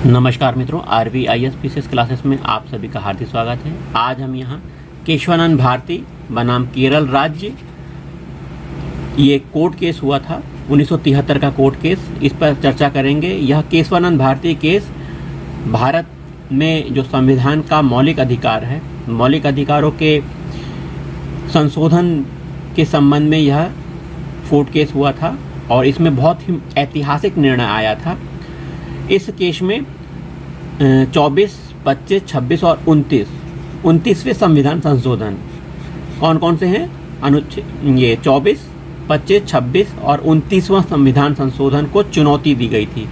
नमस्कार मित्रों, RVIS PCS classes में आप सभी का हार्दिक स्वागत है। आज हम यहाँ केशवानंद भारती बनाम केरल राज्य, ये कोर्ट केस हुआ था 1973 का कोर्ट केस, इस पर चर्चा करेंगे। यह केशवानंद भारती केस भारत में जो संविधान का मौलिक अधिकार है, मौलिक अधिकारों के संशोधन के संबंध में यह कोर्ट केस हुआ था और इसमें बहुत ही ऐतिहासिक निर्णय आया था। इस केस में 24, 25, 26 और 29वें संविधान संशोधन कौन कौन से हैं? अनुच्छेद ये 24, 25, 26 और 29वां संविधान संशोधन को चुनौती दी गई थी।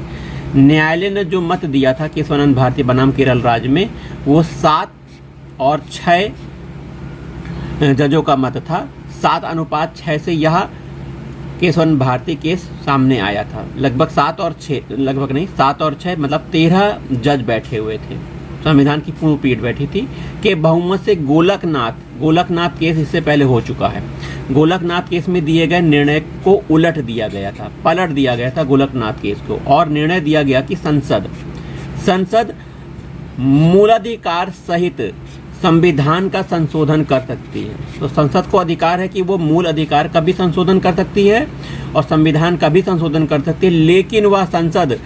न्यायालय ने जो मत दिया था केशवानंद भारती बनाम केरल राज्य में, वो 7 और 6 जजों का मत था। 7:6 से यह केशवानंद भारती केस सामने आया था। लगभग 7 और 6 मतलब 13 जज बैठे हुए थे, संविधान की पूर्ण पीठ बैठी थी कि बहुमत से गोलकनाथ केस इससे पहले हो चुका है। गोलकनाथ केस में दिए गए निर्णय को पलट दिया गया था गोलकनाथ केस को, और निर्णय दिया गया कि संसद मूलाधिकार सहित संविधान का संशोधन कर सकती है। तो संसद को अधिकार है कि वो मूल अधिकार का भी संशोधन कर सकती है और संविधान का भी संशोधन कर सकती है, लेकिन वह संसद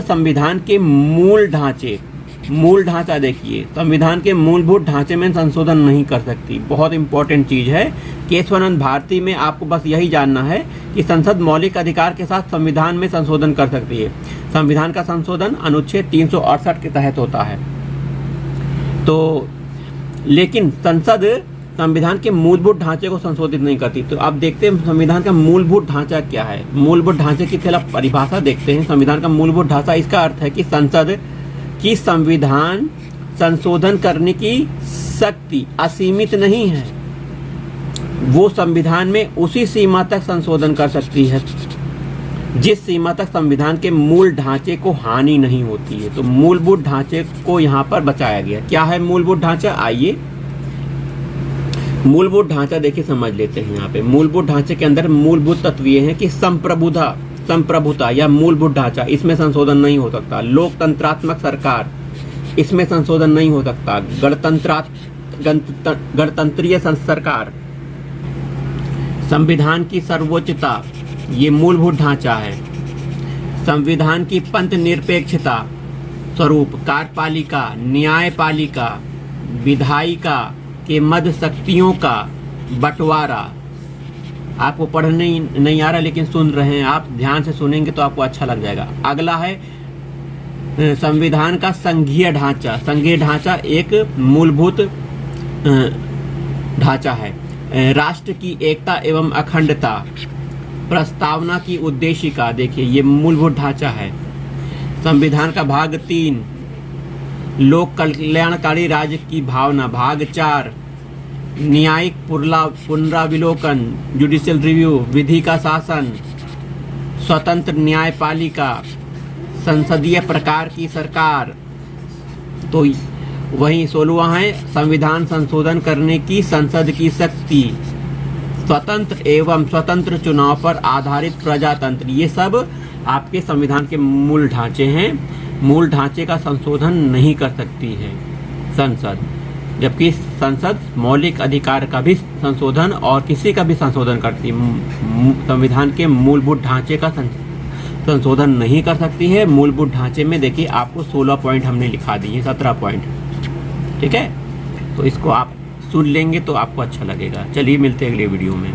संविधान के मूल ढांचा देखिए, संविधान के मूलभूत ढांचे में संशोधन नहीं कर सकती। बहुत इंपॉर्टेंट चीज है। केशवानंद भारती में आपको बस यही जानना है कि संसद मौलिक अधिकार के साथ संविधान में संशोधन कर सकती है। संविधान का संशोधन अनुच्छेद 368 के तहत होता है। तो लेकिन संसद संविधान के मूलभूत ढांचे को संशोधित नहीं करती। तो अब देखते हैं संविधान का मूलभूत ढांचा क्या है। मूलभूत ढांचे की परिभाषा देखते हैं। संविधान का मूलभूत ढांचा, इसका अर्थ है कि संसद की संविधान संशोधन करने की शक्ति असीमित नहीं है। वो संविधान में उसी सीमा तक संशोधन कर सकती है जिस सीमा तक संविधान के मूल ढांचे को हानि नहीं होती है। तो मूलभूत ढांचे को यहाँ पर बचाया गया। क्या है मूलभूत ढांचा? आइए मूलभूत ढांचा देखिए, समझ लेते हैं। यहाँ पे मूलभूत ढांचे के अंदर मूलभूत तत्व ये हैं कि संप्रभुता या मूलभूत ढांचा, इसमें संशोधन नहीं हो सकता। लोकतंत्रात्मक सरकार, इसमें संशोधन नहीं हो सकता। गणतंत्रीय सरकार, संविधान की सर्वोच्चता, ये मूलभूत ढांचा है। संविधान की पंथ निरपेक्षता स्वरूप कार्यपालिका, न्यायपालिका, विधायिका के मध्य शक्तियों का बंटवारा। आपको पढ़ने नहीं आ रहा लेकिन सुन रहे हैं आप, ध्यान से सुनेंगे तो आपको अच्छा लग जाएगा। अगला है संविधान का संघीय ढांचा। संघीय ढांचा एक मूलभूत ढांचा है। राष्ट्र की एकता एवं अखंडता, प्रस्तावना की उद्देशिका, देखिए ये मूलभूत ढांचा है। संविधान का भाग 3 लोक कल्याणकारी राज्य की भावना, भाग 4 न्यायिक पुनराविलोकन, जुडिशियल रिव्यू, विधि का शासन, स्वतंत्र न्यायपालिका, संसदीय प्रकार की सरकार। तो वहीं 16वां है संविधान संशोधन करने की संसद की शक्ति, स्वतंत्र चुनाव पर आधारित प्रजातंत्र। ये सब आपके संविधान के मूल ढांचे हैं। मूल ढांचे का संशोधन नहीं कर सकती है संसद, जबकि संसद मौलिक अधिकार का भी संशोधन और किसी का भी संशोधन करती है। संविधान के मूलभूत ढांचे का संशोधन नहीं कर सकती है। मूलभूत ढांचे में देखिए आपको 16 पॉइंट हमने लिखा दिए, 17 पॉइंट, ठीक है। तो इसको आप सुन लेंगे तो आपको अच्छा लगेगा। चलिए मिलते हैं अगले वीडियो में।